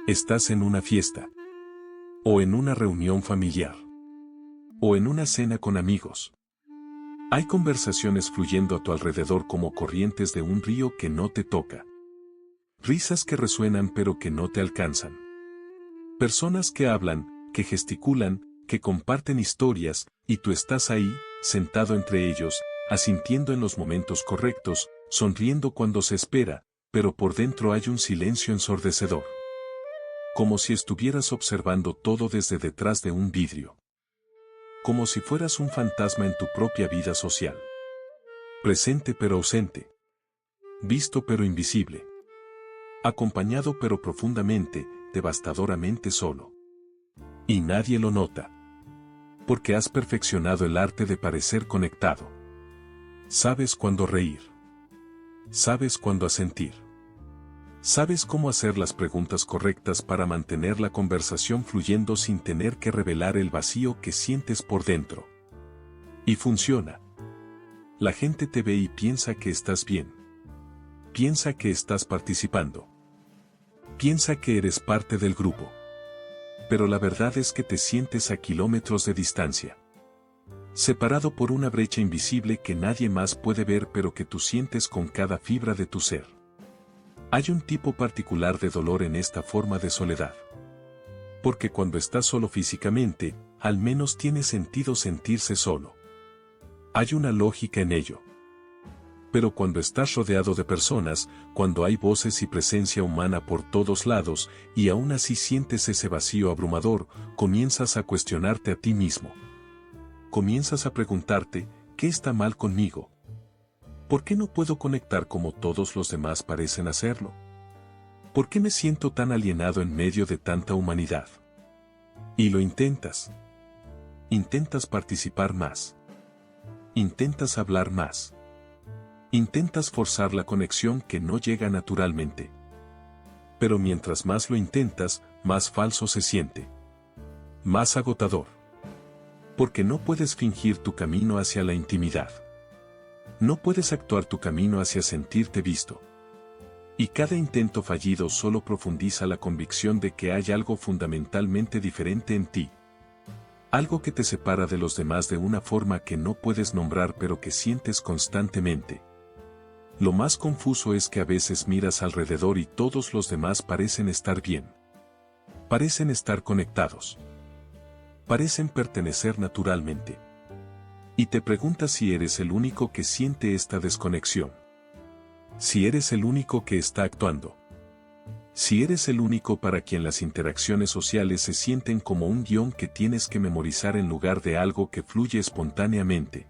Estás en una fiesta, o en una reunión familiar, o en una cena con amigos. Hay conversaciones fluyendo a tu alrededor como corrientes de un río que no te toca. Risas que resuenan pero que no te alcanzan. Personas que hablan, que gesticulan, que comparten historias, y tú estás ahí, sentado entre ellos, asintiendo en los momentos correctos, sonriendo cuando se espera, pero por dentro hay un silencio ensordecedor. Como si estuvieras observando todo desde detrás de un vidrio. Como si fueras un fantasma en tu propia vida social. Presente pero ausente. Visto pero invisible. Acompañado pero profundamente, devastadoramente solo. Y nadie lo nota. Porque has perfeccionado el arte de parecer conectado. Sabes cuándo reír. Sabes cuándo asentir. Sabes cómo hacer las preguntas correctas para mantener la conversación fluyendo sin tener que revelar el vacío que sientes por dentro. Y funciona. La gente te ve y piensa que estás bien. Piensa que estás participando. Piensa que eres parte del grupo. Pero la verdad es que te sientes a kilómetros de distancia. Separado por una brecha invisible que nadie más puede ver pero que tú sientes con cada fibra de tu ser. Hay un tipo particular de dolor en esta forma de soledad. Porque cuando estás solo físicamente, al menos tiene sentido sentirse solo. Hay una lógica en ello. Pero cuando estás rodeado de personas, cuando hay voces y presencia humana por todos lados, y aún así sientes ese vacío abrumador, comienzas a cuestionarte a ti mismo. Comienzas a preguntarte, ¿qué está mal conmigo? ¿Por qué no puedo conectar como todos los demás parecen hacerlo? ¿Por qué me siento tan alienado en medio de tanta humanidad? Y lo intentas. Intentas participar más. Intentas hablar más. Intentas forzar la conexión que no llega naturalmente. Pero mientras más lo intentas, más falso se siente. Más agotador. Porque no puedes fingir tu camino hacia la intimidad. No puedes actuar tu camino hacia sentirte visto. Y cada intento fallido solo profundiza la convicción de que hay algo fundamentalmente diferente en ti. Algo que te separa de los demás de una forma que no puedes nombrar pero que sientes constantemente. Lo más confuso es que a veces miras alrededor y todos los demás parecen estar bien. Parecen estar conectados. Parecen pertenecer naturalmente. Y te preguntas si eres el único que siente esta desconexión. Si eres el único que está actuando. Si eres el único para quien las interacciones sociales se sienten como un guión que tienes que memorizar en lugar de algo que fluye espontáneamente.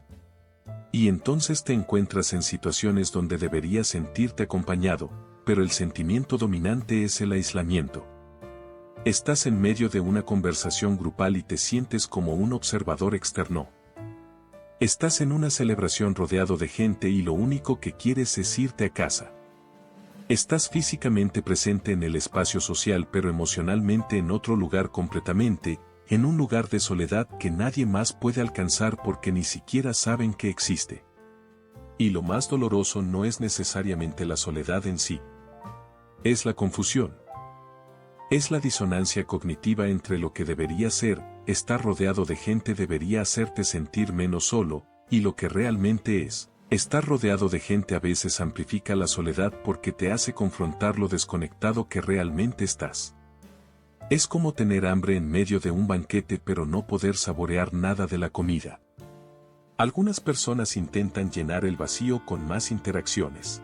Y entonces te encuentras en situaciones donde deberías sentirte acompañado, pero el sentimiento dominante es el aislamiento. Estás en medio de una conversación grupal y te sientes como un observador externo. Estás en una celebración rodeado de gente y lo único que quieres es irte a casa. Estás físicamente presente en el espacio social pero emocionalmente en otro lugar completamente, en un lugar de soledad que nadie más puede alcanzar porque ni siquiera saben que existe. Y lo más doloroso no es necesariamente la soledad en sí. Es la confusión. Es la disonancia cognitiva entre lo que debería ser, estar rodeado de gente debería hacerte sentir menos solo, y lo que realmente es. Estar rodeado de gente a veces amplifica la soledad porque te hace confrontar lo desconectado que realmente estás. Es como tener hambre en medio de un banquete pero no poder saborear nada de la comida. Algunas personas intentan llenar el vacío con más interacciones.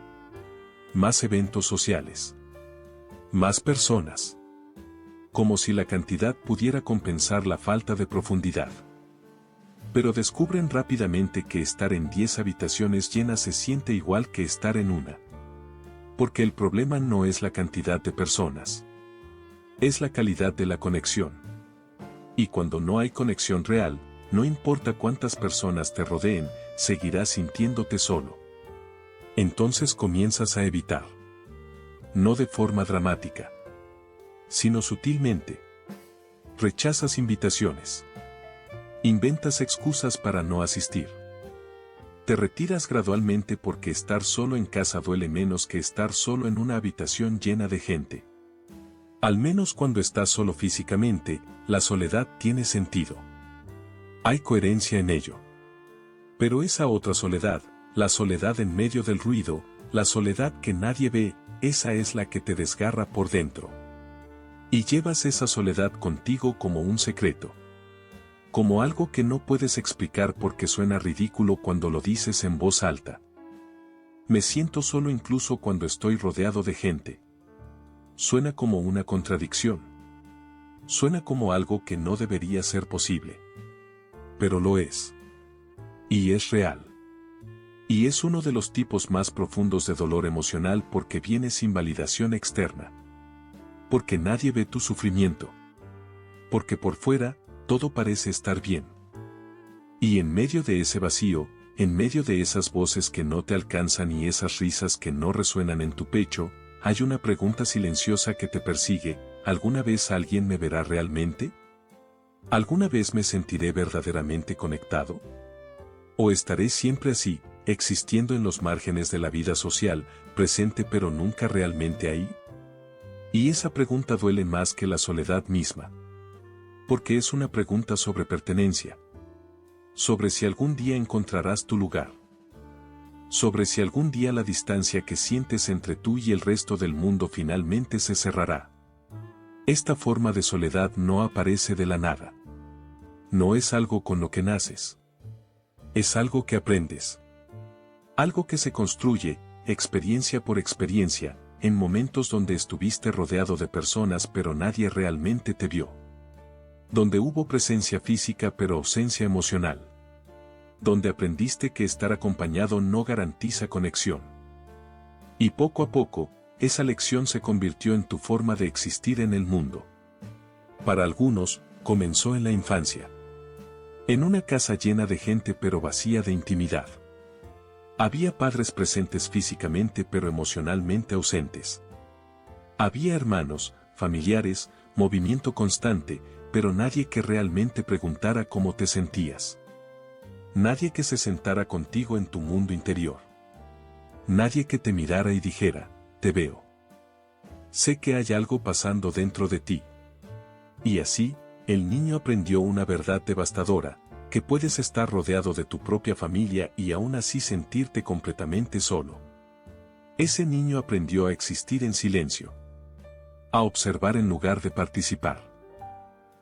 Más eventos sociales. Más personas. Como si la cantidad pudiera compensar la falta de profundidad. Pero descubren rápidamente que estar en 10 habitaciones llenas se siente igual que estar en una. Porque el problema no es la cantidad de personas. Es la calidad de la conexión. Y cuando no hay conexión real, no importa cuántas personas te rodeen, seguirás sintiéndote solo. Entonces comienzas a evitar. No de forma dramática. Sino sutilmente. Rechazas invitaciones. Inventas excusas para no asistir. Te retiras gradualmente porque estar solo en casa duele menos que estar solo en una habitación llena de gente. Al menos cuando estás solo físicamente, la soledad tiene sentido. Hay coherencia en ello. Pero esa otra soledad, la soledad en medio del ruido, la soledad que nadie ve, esa es la que te desgarra por dentro. Y llevas esa soledad contigo como un secreto. Como algo que no puedes explicar porque suena ridículo cuando lo dices en voz alta. Me siento solo incluso cuando estoy rodeado de gente. Suena como una contradicción. Suena como algo que no debería ser posible. Pero lo es. Y es real. Y es uno de los tipos más profundos de dolor emocional porque viene sin validación externa. Porque nadie ve tu sufrimiento. Porque por fuera, todo parece estar bien. Y en medio de ese vacío, en medio de esas voces que no te alcanzan y esas risas que no resuenan en tu pecho, hay una pregunta silenciosa que te persigue: ¿alguna vez alguien me verá realmente? ¿Alguna vez me sentiré verdaderamente conectado? ¿O estaré siempre así, existiendo en los márgenes de la vida social, presente pero nunca realmente ahí? Y esa pregunta duele más que la soledad misma. Porque es una pregunta sobre pertenencia. Sobre si algún día encontrarás tu lugar. Sobre si algún día la distancia que sientes entre tú y el resto del mundo finalmente se cerrará. Esta forma de soledad no aparece de la nada. No es algo con lo que naces. Es algo que aprendes. Algo que se construye, experiencia por experiencia, en momentos donde estuviste rodeado de personas pero nadie realmente te vio. Donde hubo presencia física pero ausencia emocional. Donde aprendiste que estar acompañado no garantiza conexión. Y poco a poco, esa lección se convirtió en tu forma de existir en el mundo. Para algunos, comenzó en la infancia. En una casa llena de gente pero vacía de intimidad. Había padres presentes físicamente pero emocionalmente ausentes. Había hermanos, familiares, movimiento constante, pero nadie que realmente preguntara cómo te sentías. Nadie que se sentara contigo en tu mundo interior. Nadie que te mirara y dijera: te veo. Sé que hay algo pasando dentro de ti. Y así, el niño aprendió una verdad devastadora: que puedes estar rodeado de tu propia familia y aún así sentirte completamente solo. Ese niño aprendió a existir en silencio. A observar en lugar de participar.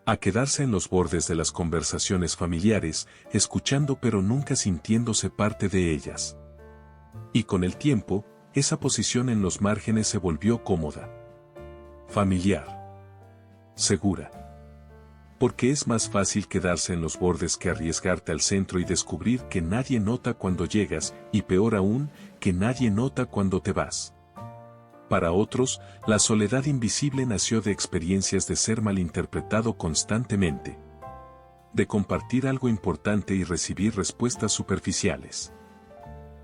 A quedarse en los bordes de las conversaciones familiares, escuchando pero nunca sintiéndose parte de ellas. Y con el tiempo, esa posición en los márgenes se volvió cómoda. Familiar. Segura. Porque es más fácil quedarse en los bordes que arriesgarte al centro y descubrir que nadie nota cuando llegas, y peor aún, que nadie nota cuando te vas. Para otros, la soledad invisible nació de experiencias de ser malinterpretado constantemente. De compartir algo importante y recibir respuestas superficiales.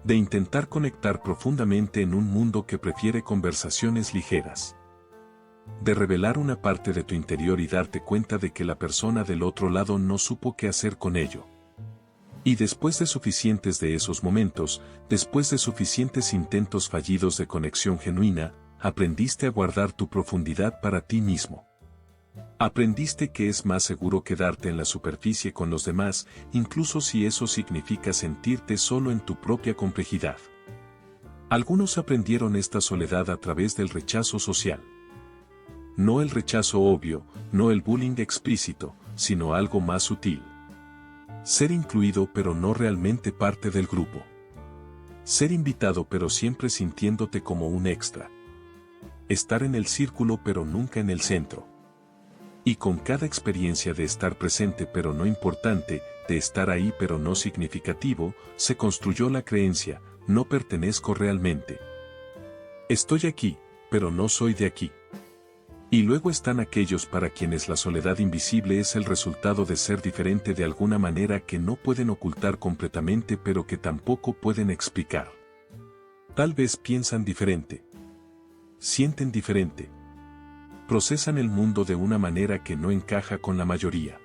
De intentar conectar profundamente en un mundo que prefiere conversaciones ligeras. De revelar una parte de tu interior y darte cuenta de que la persona del otro lado no supo qué hacer con ello. Y después de suficientes de esos momentos, después de suficientes intentos fallidos de conexión genuina, aprendiste a guardar tu profundidad para ti mismo. Aprendiste que es más seguro quedarte en la superficie con los demás, incluso si eso significa sentirte solo en tu propia complejidad. Algunos aprendieron esta soledad a través del rechazo social. No el rechazo obvio, no el bullying explícito, sino algo más sutil. Ser incluido pero no realmente parte del grupo. Ser invitado pero siempre sintiéndote como un extra. Estar en el círculo pero nunca en el centro. Y con cada experiencia de estar presente pero no importante, de estar ahí pero no significativo, se construyó la creencia: no pertenezco realmente. Estoy aquí, pero no soy de aquí. Y luego están aquellos para quienes la soledad invisible es el resultado de ser diferente de alguna manera que no pueden ocultar completamente pero que tampoco pueden explicar. Tal vez piensan diferente. Sienten diferente. Procesan el mundo de una manera que no encaja con la mayoría.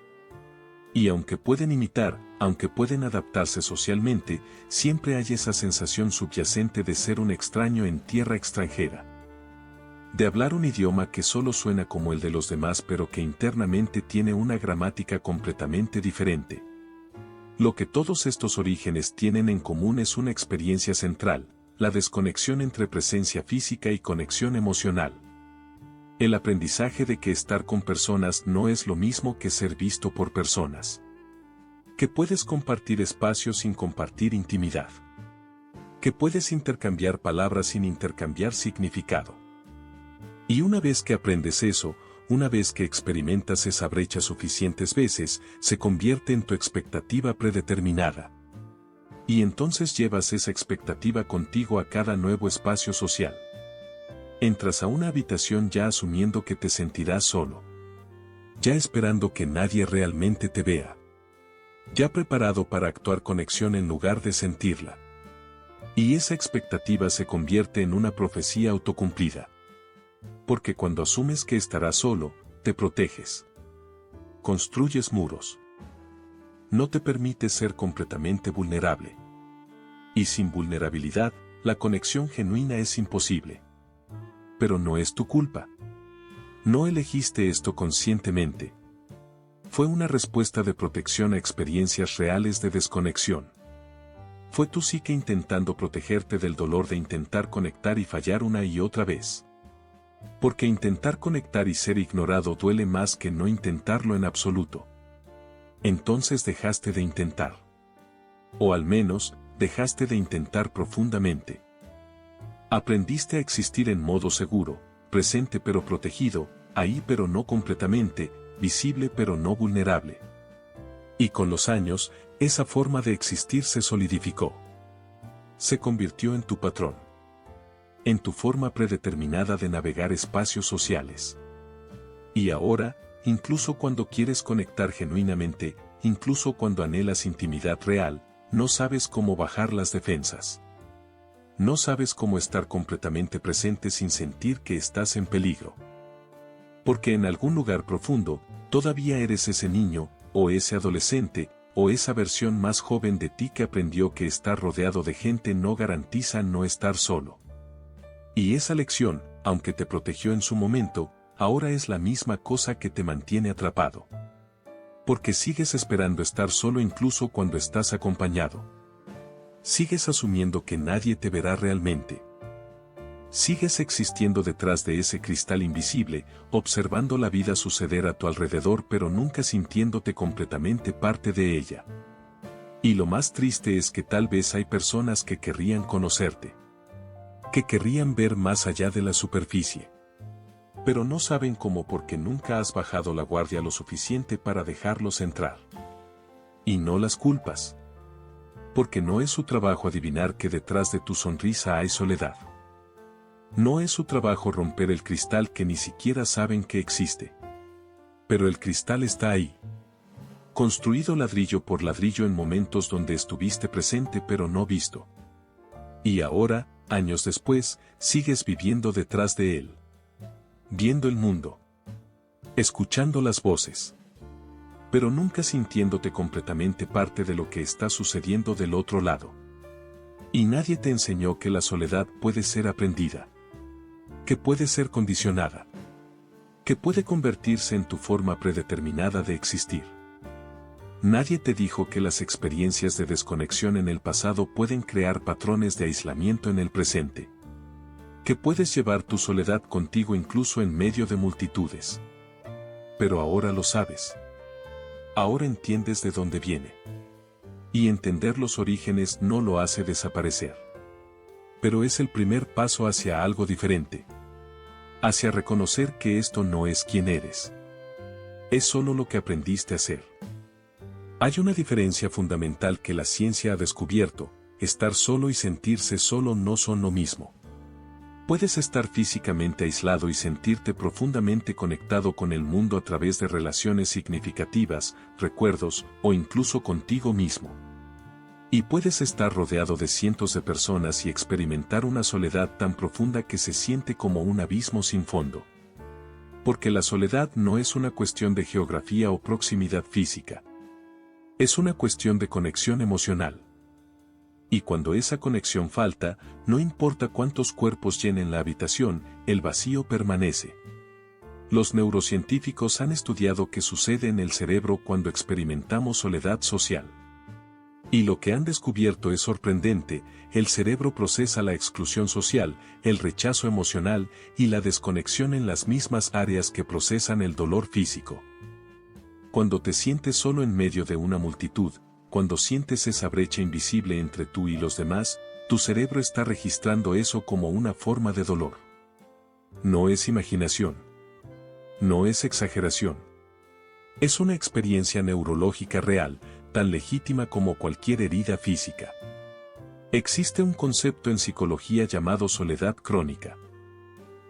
Y aunque pueden imitar, aunque pueden adaptarse socialmente, siempre hay esa sensación subyacente de ser un extraño en tierra extranjera. de hablar un idioma que solo suena como el de los demás pero que internamente tiene una gramática completamente diferente. Lo que todos estos orígenes tienen en común es una experiencia central, la desconexión entre presencia física y conexión emocional. El aprendizaje de que estar con personas no es lo mismo que ser visto por personas. Que puedes compartir espacio sin compartir intimidad. Que puedes intercambiar palabras sin intercambiar significado. Y una vez que aprendes eso, una vez que experimentas esa brecha suficientes veces, se convierte en tu expectativa predeterminada. Y entonces llevas esa expectativa contigo a cada nuevo espacio social. Entras a una habitación ya asumiendo que te sentirás solo. Ya esperando que nadie realmente te vea. Ya preparado para actuar conexión en lugar de sentirla. Y esa expectativa se convierte en una profecía autocumplida. Porque cuando asumes que estarás solo, te proteges. Construyes muros. No te permites ser completamente vulnerable. Y sin vulnerabilidad, la conexión genuina es imposible. Pero no es tu culpa. No elegiste esto conscientemente. Fue una respuesta de protección a experiencias reales de desconexión. Fue tu psique intentando protegerte del dolor de intentar conectar y fallar una y otra vez. Porque intentar conectar y ser ignorado duele más que no intentarlo en absoluto. Entonces dejaste de intentar. O al menos, dejaste de intentar profundamente. Aprendiste a existir en modo seguro, presente pero protegido, ahí pero no completamente, visible pero no vulnerable. Y con los años, esa forma de existir se solidificó. Se convirtió en tu patrón. En tu forma predeterminada de navegar espacios sociales. Y ahora, incluso cuando quieres conectar genuinamente, incluso cuando anhelas intimidad real, no sabes cómo bajar las defensas. No sabes cómo estar completamente presente sin sentir que estás en peligro. Porque en algún lugar profundo, todavía eres ese niño, o ese adolescente, o esa versión más joven de ti que aprendió que estar rodeado de gente no garantiza no estar solo. Y esa lección, aunque te protegió en su momento, ahora es la misma cosa que te mantiene atrapado. Porque sigues esperando estar solo incluso cuando estás acompañado. Sigues asumiendo que nadie te verá realmente. Sigues existiendo detrás de ese cristal invisible, observando la vida suceder a tu alrededor pero nunca sintiéndote completamente parte de ella. Y lo más triste es que tal vez hay personas que querrían conocerte. Que querrían ver más allá de la superficie. Pero no saben cómo porque nunca has bajado la guardia lo suficiente para dejarlos entrar. Y no las culpas. Porque no es su trabajo adivinar que detrás de tu sonrisa hay soledad. No es su trabajo romper el cristal que ni siquiera saben que existe. Pero el cristal está ahí. Construido ladrillo por ladrillo en momentos donde estuviste presente pero no visto. Y ahora, años después, sigues viviendo detrás de él. Viendo el mundo. Escuchando las voces. Pero nunca sintiéndote completamente parte de lo que está sucediendo del otro lado. Y nadie te enseñó que la soledad puede ser aprendida. Que puede ser condicionada. Que puede convertirse en tu forma predeterminada de existir. Nadie te dijo que las experiencias de desconexión en el pasado pueden crear patrones de aislamiento en el presente. Que puedes llevar tu soledad contigo incluso en medio de multitudes. Pero ahora lo sabes. Ahora entiendes de dónde viene. Y entender los orígenes no lo hace desaparecer. Pero es el primer paso hacia algo diferente. Hacia reconocer que esto no es quien eres. Es solo lo que aprendiste a ser. Hay una diferencia fundamental que la ciencia ha descubierto: estar solo y sentirse solo no son lo mismo. Puedes estar físicamente aislado y sentirte profundamente conectado con el mundo a través de relaciones significativas, recuerdos, o incluso contigo mismo. Y puedes estar rodeado de cientos de personas y experimentar una soledad tan profunda que se siente como un abismo sin fondo. Porque la soledad no es una cuestión de geografía o proximidad física. Es una cuestión de conexión emocional. Y cuando esa conexión falta, no importa cuántos cuerpos llenen la habitación, el vacío permanece. Los neurocientíficos han estudiado qué sucede en el cerebro cuando experimentamos soledad social. Y lo que han descubierto es sorprendente: el cerebro procesa la exclusión social, el rechazo emocional y la desconexión en las mismas áreas que procesan el dolor físico. Cuando te sientes solo en medio de una multitud, cuando sientes esa brecha invisible entre tú y los demás, tu cerebro está registrando eso como una forma de dolor. No es imaginación. No es exageración. Es una experiencia neurológica real, tan legítima como cualquier herida física. Existe un concepto en psicología llamado soledad crónica.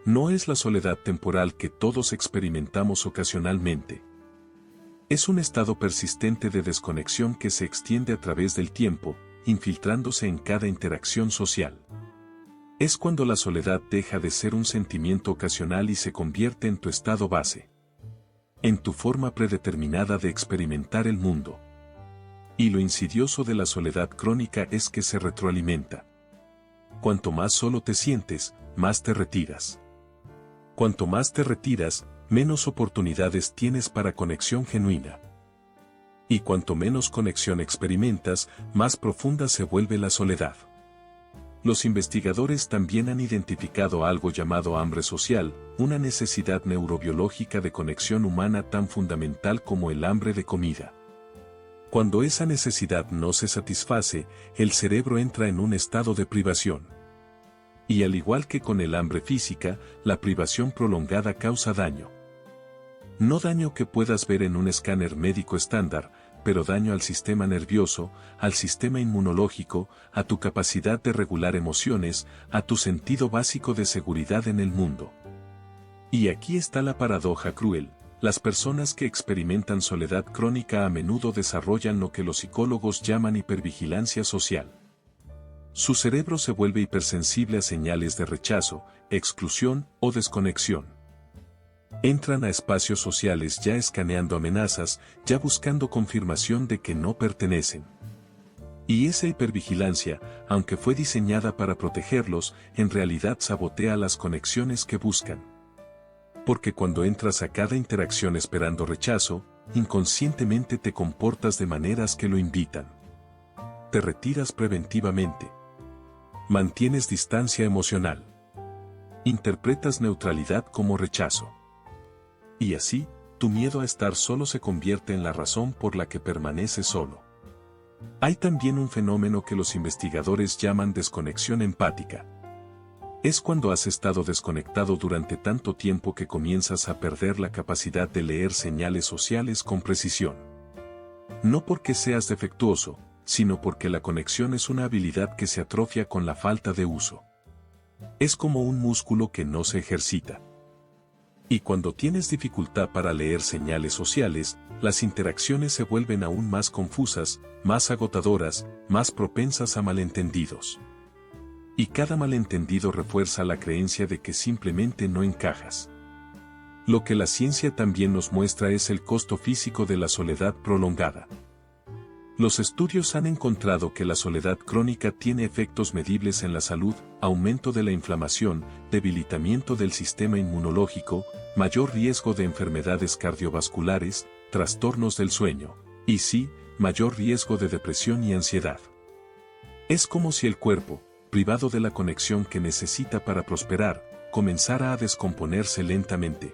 No es la soledad temporal que todos experimentamos ocasionalmente. Es un estado persistente de desconexión que se extiende a través del tiempo, infiltrándose en cada interacción social. Es cuando la soledad deja de ser un sentimiento ocasional y se convierte en tu estado base. En tu forma predeterminada de experimentar el mundo. Y lo insidioso de la soledad crónica es que se retroalimenta. Cuanto más solo te sientes, más te retiras. Cuanto más te retiras, menos oportunidades tienes para conexión genuina. Y cuanto menos conexión experimentas, más profunda se vuelve la soledad. Los investigadores también han identificado algo llamado hambre social, una necesidad neurobiológica de conexión humana tan fundamental como el hambre de comida. Cuando esa necesidad no se satisface, el cerebro entra en un estado de privación. Y al igual que con el hambre física, la privación prolongada causa daño. No daño que puedas ver en un escáner médico estándar, pero daño al sistema nervioso, al sistema inmunológico, a tu capacidad de regular emociones, a tu sentido básico de seguridad en el mundo. Y aquí está la paradoja cruel: las personas que experimentan soledad crónica a menudo desarrollan lo que los psicólogos llaman hipervigilancia social. Su cerebro se vuelve hipersensible a señales de rechazo, exclusión o desconexión. Entran a espacios sociales ya escaneando amenazas, ya buscando confirmación de que no pertenecen. Y esa hipervigilancia, aunque fue diseñada para protegerlos, en realidad sabotea las conexiones que buscan. Porque cuando entras a cada interacción esperando rechazo, inconscientemente te comportas de maneras que lo invitan. Te retiras preventivamente. Mantienes distancia emocional. Interpretas neutralidad como rechazo. Y así, tu miedo a estar solo se convierte en la razón por la que permaneces solo. Hay también un fenómeno que los investigadores llaman desconexión empática. Es cuando has estado desconectado durante tanto tiempo que comienzas a perder la capacidad de leer señales sociales con precisión. No porque seas defectuoso, sino porque la conexión es una habilidad que se atrofia con la falta de uso. Es como un músculo que no se ejercita. Y cuando tienes dificultad para leer señales sociales, las interacciones se vuelven aún más confusas, más agotadoras, más propensas a malentendidos. Y cada malentendido refuerza la creencia de que simplemente no encajas. Lo que la ciencia también nos muestra es el costo físico de la soledad prolongada. Los estudios han encontrado que la soledad crónica tiene efectos medibles en la salud: aumento de la inflamación, debilitamiento del sistema inmunológico, mayor riesgo de enfermedades cardiovasculares, trastornos del sueño, y sí, mayor riesgo de depresión y ansiedad. Es como si el cuerpo, privado de la conexión que necesita para prosperar, comenzara a descomponerse lentamente.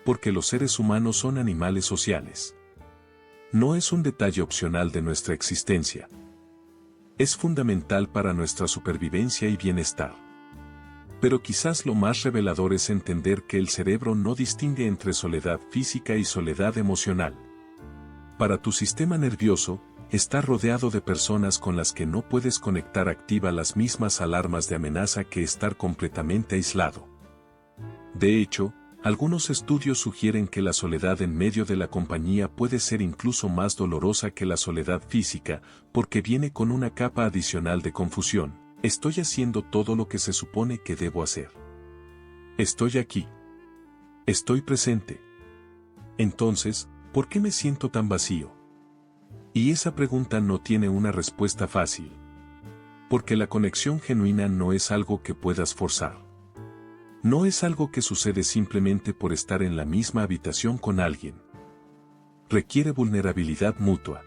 Porque los seres humanos son animales sociales. No es un detalle opcional de nuestra existencia. Es fundamental para nuestra supervivencia y bienestar. Pero quizás lo más revelador es entender que el cerebro no distingue entre soledad física y soledad emocional. Para tu sistema nervioso, estar rodeado de personas con las que no puedes conectar activa las mismas alarmas de amenaza que estar completamente aislado. De hecho, algunos estudios sugieren que la soledad en medio de la compañía puede ser incluso más dolorosa que la soledad física, porque viene con una capa adicional de confusión. ¿Estoy haciendo todo lo que se supone que debo hacer? ¿Estoy aquí? ¿Estoy presente? Entonces, ¿por qué me siento tan vacío? Y esa pregunta no tiene una respuesta fácil. Porque la conexión genuina no es algo que puedas forzar. No es algo que sucede simplemente por estar en la misma habitación con alguien. Requiere vulnerabilidad mutua.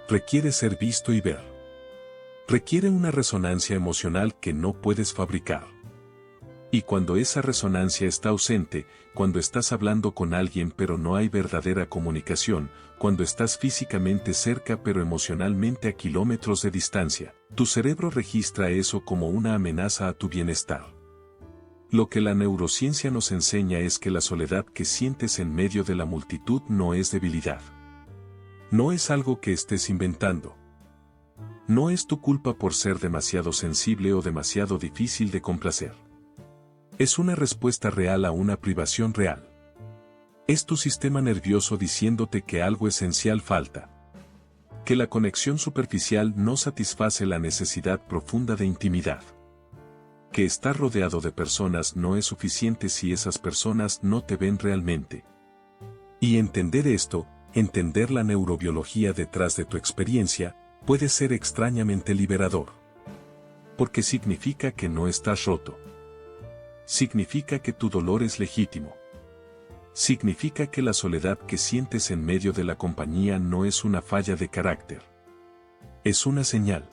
Requiere ser visto y ver. Requiere una resonancia emocional que no puedes fabricar. Y cuando esa resonancia está ausente, cuando estás hablando con alguien pero no hay verdadera comunicación, cuando estás físicamente cerca pero emocionalmente a kilómetros de distancia, tu cerebro registra eso como una amenaza a tu bienestar. Lo que la neurociencia nos enseña es que la soledad que sientes en medio de la multitud no es debilidad. No es algo que estés inventando. No es tu culpa por ser demasiado sensible o demasiado difícil de complacer. Es una respuesta real a una privación real. Es tu sistema nervioso diciéndote que algo esencial falta. Que la conexión superficial no satisface la necesidad profunda de intimidad. Que estar rodeado de personas no es suficiente si esas personas no te ven realmente. Y entender esto, entender la neurobiología detrás de tu experiencia, puede ser extrañamente liberador. Porque significa que no estás roto. Significa que tu dolor es legítimo. Significa que la soledad que sientes en medio de la compañía no es una falla de carácter. Es una señal.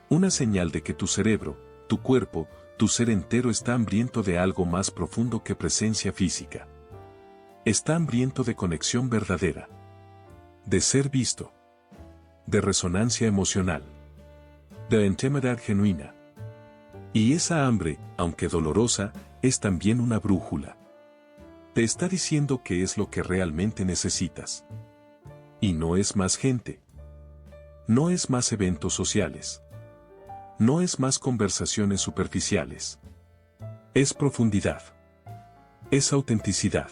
Una señal de que tu cerebro, tu cuerpo, tu ser entero está hambriento de algo más profundo que presencia física. Está hambriento de conexión verdadera. De ser visto. De resonancia emocional. De intimidad genuina. Y esa hambre, aunque dolorosa, es también una brújula. Te está diciendo qué es lo que realmente necesitas. Y no es más gente. No es más eventos sociales. No es más conversaciones superficiales. Es profundidad. Es autenticidad.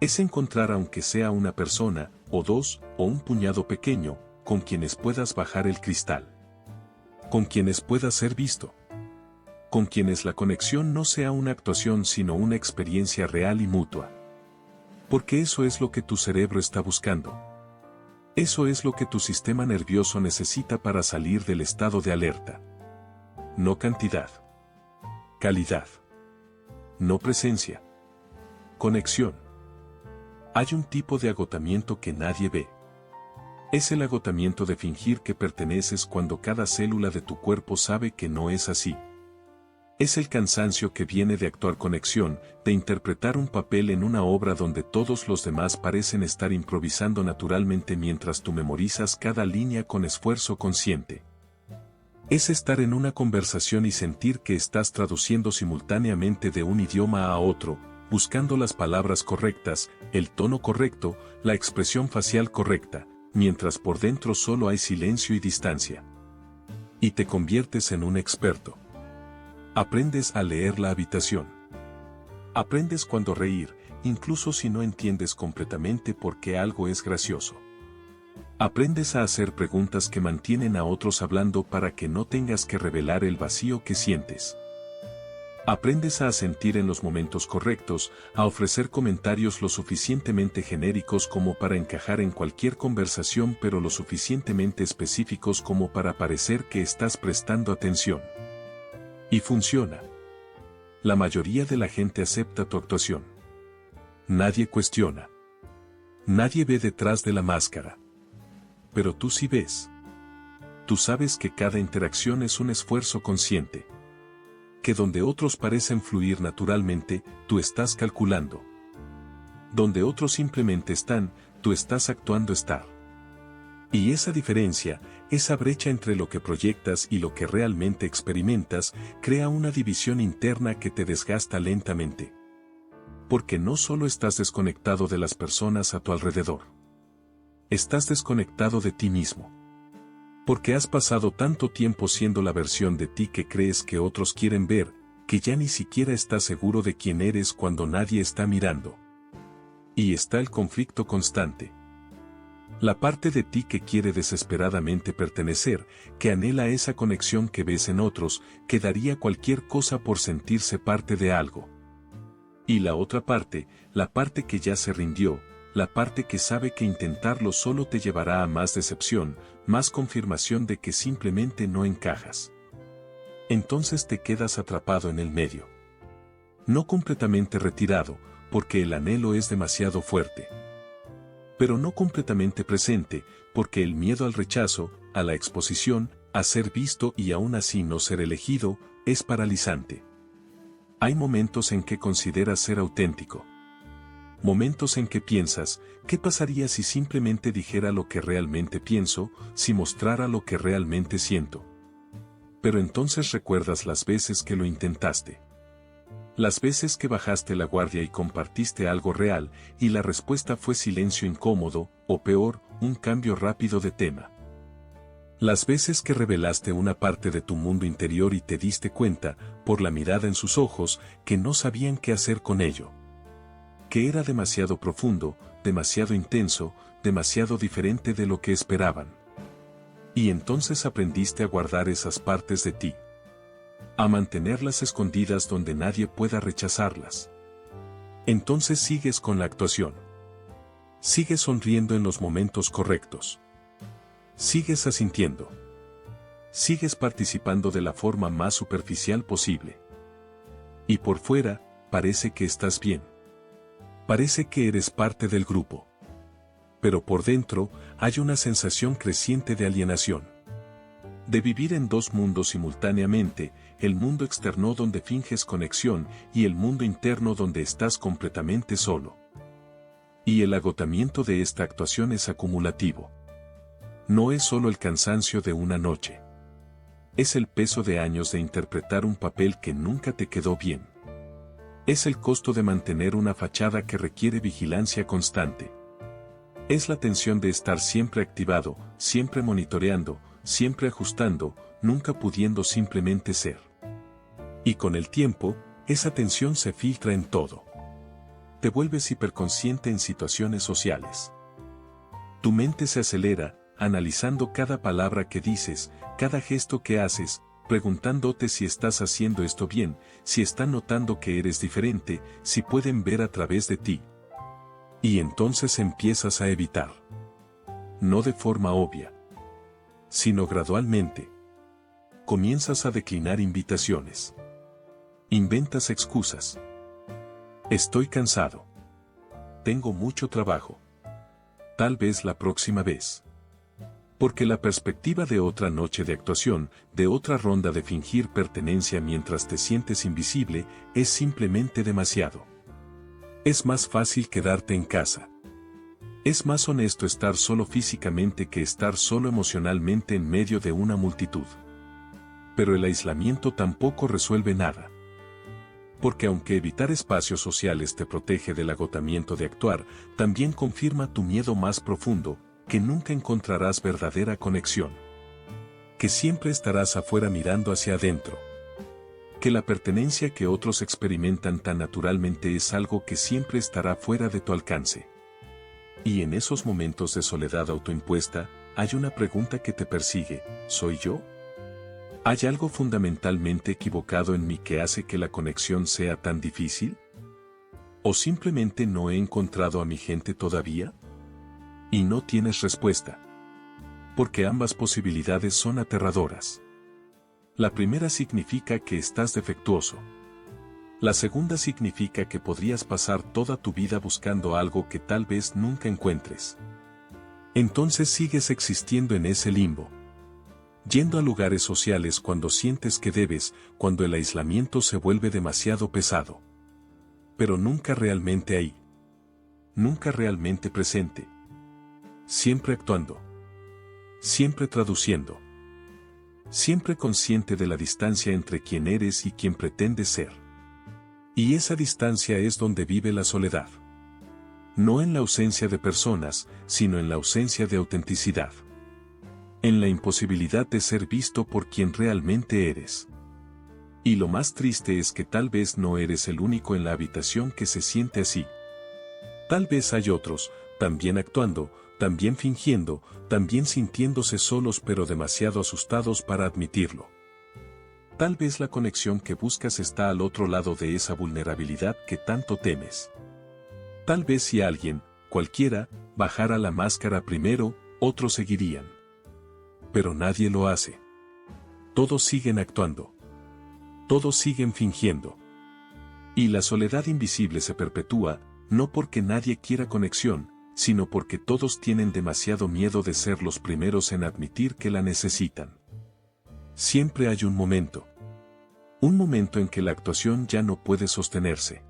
Es encontrar aunque sea una persona, o dos, o un puñado pequeño, con quienes puedas bajar el cristal. Con quienes puedas ser visto. Con quienes la conexión no sea una actuación sino una experiencia real y mutua. Porque eso es lo que tu cerebro está buscando. Eso es lo que tu sistema nervioso necesita para salir del estado de alerta. No cantidad. Calidad. No presencia. Conexión. Hay un tipo de agotamiento que nadie ve. Es el agotamiento de fingir que perteneces cuando cada célula de tu cuerpo sabe que no es así. Es el cansancio que viene de actuar conexión, de interpretar un papel en una obra donde todos los demás parecen estar improvisando naturalmente mientras tú memorizas cada línea con esfuerzo consciente. Es estar en una conversación y sentir que estás traduciendo simultáneamente de un idioma a otro, buscando las palabras correctas, el tono correcto, la expresión facial correcta, mientras por dentro solo hay silencio y distancia. Y te conviertes en un experto. Aprendes a leer la habitación. Aprendes cuándo reír, incluso si no entiendes completamente por qué algo es gracioso. Aprendes a hacer preguntas que mantienen a otros hablando para que no tengas que revelar el vacío que sientes. Aprendes a asentir en los momentos correctos, a ofrecer comentarios lo suficientemente genéricos como para encajar en cualquier conversación pero lo suficientemente específicos como para parecer que estás prestando atención. Y funciona. La mayoría de la gente acepta tu actuación. Nadie cuestiona. Nadie ve detrás de la máscara. Pero tú sí ves. Tú sabes que cada interacción es un esfuerzo consciente. Que donde otros parecen fluir naturalmente, tú estás calculando. Donde otros simplemente están, tú estás actuando estar. Y esa diferencia, esa brecha entre lo que proyectas y lo que realmente experimentas, crea una división interna que te desgasta lentamente. Porque no solo estás desconectado de las personas a tu alrededor. Estás desconectado de ti mismo. Porque has pasado tanto tiempo siendo la versión de ti que crees que otros quieren ver, que ya ni siquiera estás seguro de quién eres cuando nadie está mirando. Y está el conflicto constante. La parte de ti que quiere desesperadamente pertenecer, que anhela esa conexión que ves en otros, que daría cualquier cosa por sentirse parte de algo. Y la otra parte, la parte que ya se rindió, la parte que sabe que intentarlo solo te llevará a más decepción, más confirmación de que simplemente no encajas. Entonces te quedas atrapado en el medio. No completamente retirado, porque el anhelo es demasiado fuerte. Pero no completamente presente, porque el miedo al rechazo, a la exposición, a ser visto y aún así no ser elegido, es paralizante. Hay momentos en que consideras ser auténtico. Momentos en que piensas, ¿qué pasaría si simplemente dijera lo que realmente pienso, si mostrara lo que realmente siento? Pero entonces recuerdas las veces que lo intentaste. Las veces que bajaste la guardia y compartiste algo real, y la respuesta fue silencio incómodo, o peor, un cambio rápido de tema. Las veces que revelaste una parte de tu mundo interior y te diste cuenta, por la mirada en sus ojos, que no sabían qué hacer con ello. Que era demasiado profundo, demasiado intenso, demasiado diferente de lo que esperaban. Y entonces aprendiste a guardar esas partes de ti. A mantenerlas escondidas donde nadie pueda rechazarlas. Entonces sigues con la actuación. Sigues sonriendo en los momentos correctos. Sigues asintiendo. Sigues participando de la forma más superficial posible. Y por fuera, parece que estás bien. Parece que eres parte del grupo. Pero por dentro, hay una sensación creciente de alienación. De vivir en dos mundos simultáneamente, el mundo externo donde finges conexión y el mundo interno donde estás completamente solo. Y el agotamiento de esta actuación es acumulativo. No es solo el cansancio de una noche. Es el peso de años de interpretar un papel que nunca te quedó bien. Es el costo de mantener una fachada que requiere vigilancia constante. Es la tensión de estar siempre activado, siempre monitoreando, siempre ajustando, nunca pudiendo simplemente ser. Y con el tiempo, esa tensión se filtra en todo. Te vuelves hiperconsciente en situaciones sociales. Tu mente se acelera, analizando cada palabra que dices, cada gesto que haces, preguntándote si estás haciendo esto bien, si están notando que eres diferente, si pueden ver a través de ti. Y entonces empiezas a evitar. No de forma obvia, sino gradualmente. Comienzas a declinar invitaciones. Inventas excusas. Estoy cansado. Tengo mucho trabajo. Tal vez la próxima vez. Porque la perspectiva de otra noche de actuación, de otra ronda de fingir pertenencia mientras te sientes invisible, es simplemente demasiado. Es más fácil quedarte en casa. Es más honesto estar solo físicamente que estar solo emocionalmente en medio de una multitud. Pero el aislamiento tampoco resuelve nada. Porque aunque evitar espacios sociales te protege del agotamiento de actuar, también confirma tu miedo más profundo, que nunca encontrarás verdadera conexión. Que siempre estarás afuera mirando hacia adentro. Que la pertenencia que otros experimentan tan naturalmente es algo que siempre estará fuera de tu alcance. Y en esos momentos de soledad autoimpuesta, hay una pregunta que te persigue: ¿soy yo? ¿Hay algo fundamentalmente equivocado en mí que hace que la conexión sea tan difícil? ¿O simplemente no he encontrado a mi gente todavía? Y no tienes respuesta. Porque ambas posibilidades son aterradoras. La primera significa que estás defectuoso. La segunda significa que podrías pasar toda tu vida buscando algo que tal vez nunca encuentres. Entonces sigues existiendo en ese limbo. Yendo a lugares sociales cuando sientes que debes, cuando el aislamiento se vuelve demasiado pesado. Pero nunca realmente ahí. Nunca realmente presente. Siempre actuando. Siempre traduciendo. Siempre consciente de la distancia entre quien eres y quien pretendes ser. Y esa distancia es donde vive la soledad. No en la ausencia de personas, sino en la ausencia de autenticidad. En la imposibilidad de ser visto por quien realmente eres. Y lo más triste es que tal vez no eres el único en la habitación que se siente así. Tal vez hay otros, también actuando, también fingiendo, también sintiéndose solos pero demasiado asustados para admitirlo. Tal vez la conexión que buscas está al otro lado de esa vulnerabilidad que tanto temes. Tal vez si alguien, cualquiera bajara la máscara primero, otros seguirían. Pero nadie lo hace. Todos siguen actuando. Todos siguen fingiendo. Y la soledad invisible se perpetúa, no porque nadie quiera conexión, sino porque todos tienen demasiado miedo de ser los primeros en admitir que la necesitan. Siempre hay un momento. Un momento en que la actuación ya no puede sostenerse.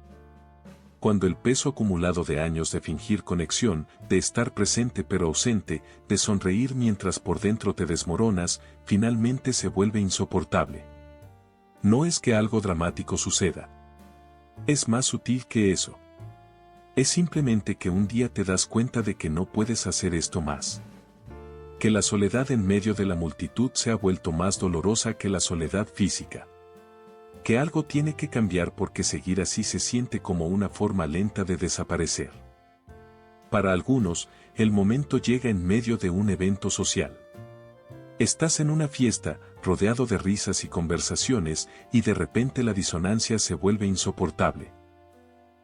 Cuando el peso acumulado de años de fingir conexión, de estar presente pero ausente, de sonreír mientras por dentro te desmoronas, finalmente se vuelve insoportable. No es que algo dramático suceda. Es más sutil que eso. Es simplemente que un día te das cuenta de que no puedes hacer esto más. Que la soledad en medio de la multitud se ha vuelto más dolorosa que la soledad física. Que algo tiene que cambiar porque seguir así se siente como una forma lenta de desaparecer. Para algunos, el momento llega en medio de un evento social. Estás en una fiesta, rodeado de risas y conversaciones, y de repente la disonancia se vuelve insoportable.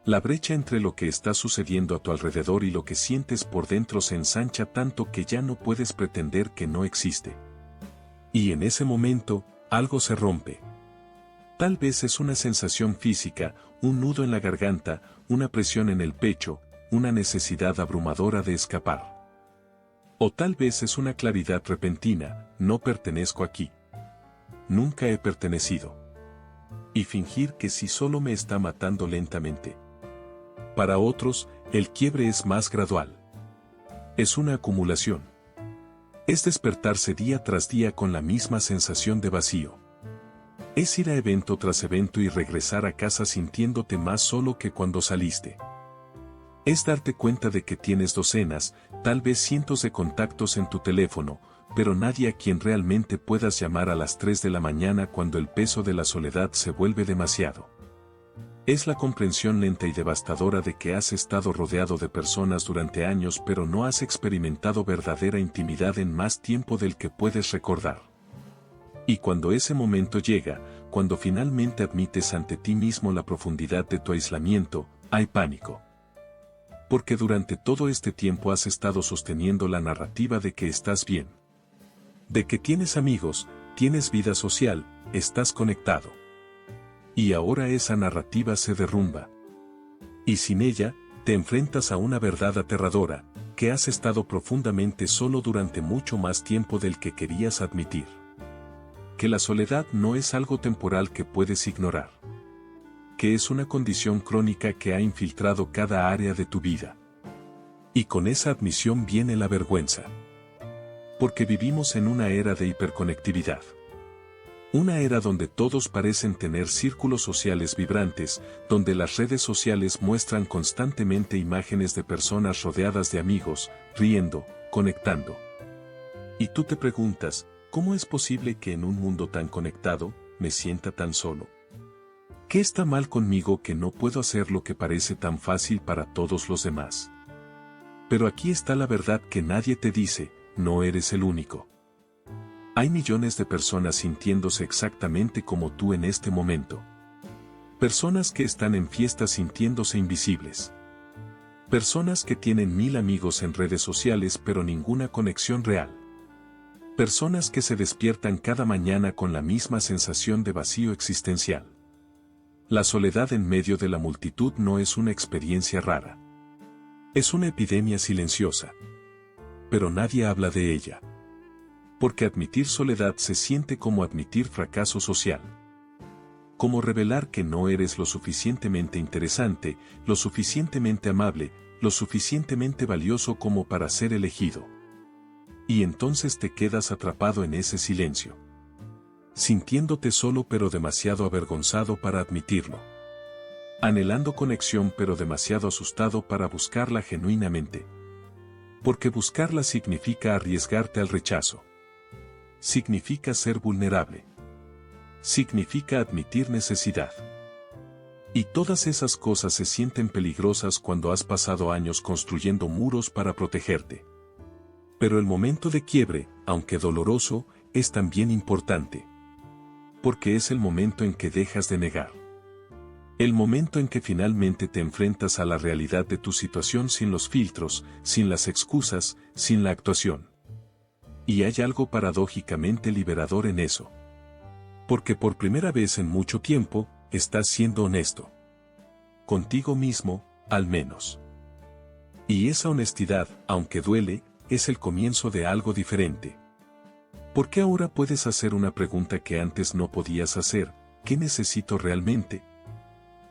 La brecha entre lo que está sucediendo a tu alrededor y lo que sientes por dentro se ensancha tanto que ya no puedes pretender que no existe. Y en ese momento, algo se rompe. Tal vez es una sensación física, un nudo en la garganta, una presión en el pecho, una necesidad abrumadora de escapar. O tal vez es una claridad repentina, no pertenezco aquí. Nunca he pertenecido. Y fingir que sí solo me está matando lentamente. Para otros, el quiebre es más gradual. Es una acumulación. Es despertarse día tras día con la misma sensación de vacío. Es ir a evento tras evento y regresar a casa sintiéndote más solo que cuando saliste. Es darte cuenta de que tienes docenas, tal vez cientos de contactos en tu teléfono, pero nadie a quien realmente puedas llamar a las 3 de la mañana cuando el peso de la soledad se vuelve demasiado. Es la comprensión lenta y devastadora de que has estado rodeado de personas durante años pero no has experimentado verdadera intimidad en más tiempo del que puedes recordar. Y cuando ese momento llega, cuando finalmente admites ante ti mismo la profundidad de tu aislamiento, hay pánico. Porque durante todo este tiempo has estado sosteniendo la narrativa de que estás bien. De que tienes amigos, tienes vida social, estás conectado. Y ahora esa narrativa se derrumba. Y sin ella, te enfrentas a una verdad aterradora, que has estado profundamente solo durante mucho más tiempo del que querías admitir. Que la soledad no es algo temporal que puedes ignorar. Que es una condición crónica que ha infiltrado cada área de tu vida. Y con esa admisión viene la vergüenza. Porque vivimos en una era de hiperconectividad. Una era donde todos parecen tener círculos sociales vibrantes, donde las redes sociales muestran constantemente imágenes de personas rodeadas de amigos, riendo, conectando. Y tú te preguntas, ¿cómo es posible que en un mundo tan conectado, me sienta tan solo? ¿Qué está mal conmigo que no puedo hacer lo que parece tan fácil para todos los demás? Pero aquí está la verdad que nadie te dice, no eres el único. Hay millones de personas sintiéndose exactamente como tú en este momento. Personas que están en fiestas sintiéndose invisibles. Personas que tienen 1000 amigos en redes sociales pero ninguna conexión real. Personas que se despiertan cada mañana con la misma sensación de vacío existencial. La soledad en medio de la multitud no es una experiencia rara. Es una epidemia silenciosa. Pero nadie habla de ella. Porque admitir soledad se siente como admitir fracaso social. Como revelar que no eres lo suficientemente interesante, lo suficientemente amable, lo suficientemente valioso como para ser elegido. Y entonces te quedas atrapado en ese silencio. Sintiéndote solo pero demasiado avergonzado para admitirlo. Anhelando conexión pero demasiado asustado para buscarla genuinamente. Porque buscarla significa arriesgarte al rechazo. Significa ser vulnerable. Significa admitir necesidad. Y todas esas cosas se sienten peligrosas cuando has pasado años construyendo muros para protegerte. Pero el momento de quiebre, aunque doloroso, es también importante. Porque es el momento en que dejas de negar. El momento en que finalmente te enfrentas a la realidad de tu situación sin los filtros, sin las excusas, sin la actuación. Y hay algo paradójicamente liberador en eso. Porque por primera vez en mucho tiempo, estás siendo honesto. Contigo mismo, al menos. Y esa honestidad, aunque duele, es el comienzo de algo diferente. Porque ahora puedes hacer una pregunta que antes no podías hacer: ¿qué necesito realmente?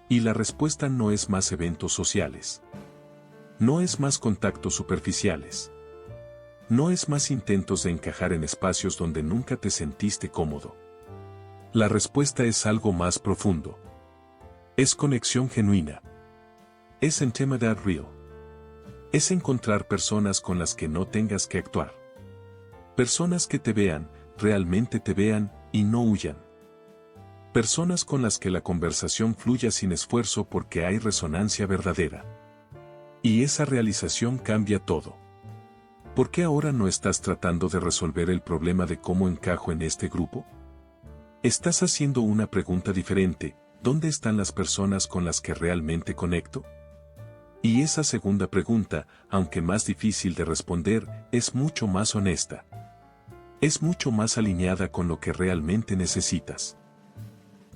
Y la respuesta no es más eventos sociales. No es más contactos superficiales. No es más intentos de encajar en espacios donde nunca te sentiste cómodo. La respuesta es algo más profundo. Es conexión genuina. Es intimidad real. Es encontrar personas con las que no tengas que actuar. Personas que te vean, realmente te vean, y no huyan. Personas con las que la conversación fluya sin esfuerzo porque hay resonancia verdadera. Y esa realización cambia todo. ¿Por qué ahora no estás tratando de resolver el problema de cómo encajo en este grupo? Estás haciendo una pregunta diferente: ¿dónde están las personas con las que realmente conecto? Y esa segunda pregunta, aunque más difícil de responder, es mucho más honesta. Es mucho más alineada con lo que realmente necesitas.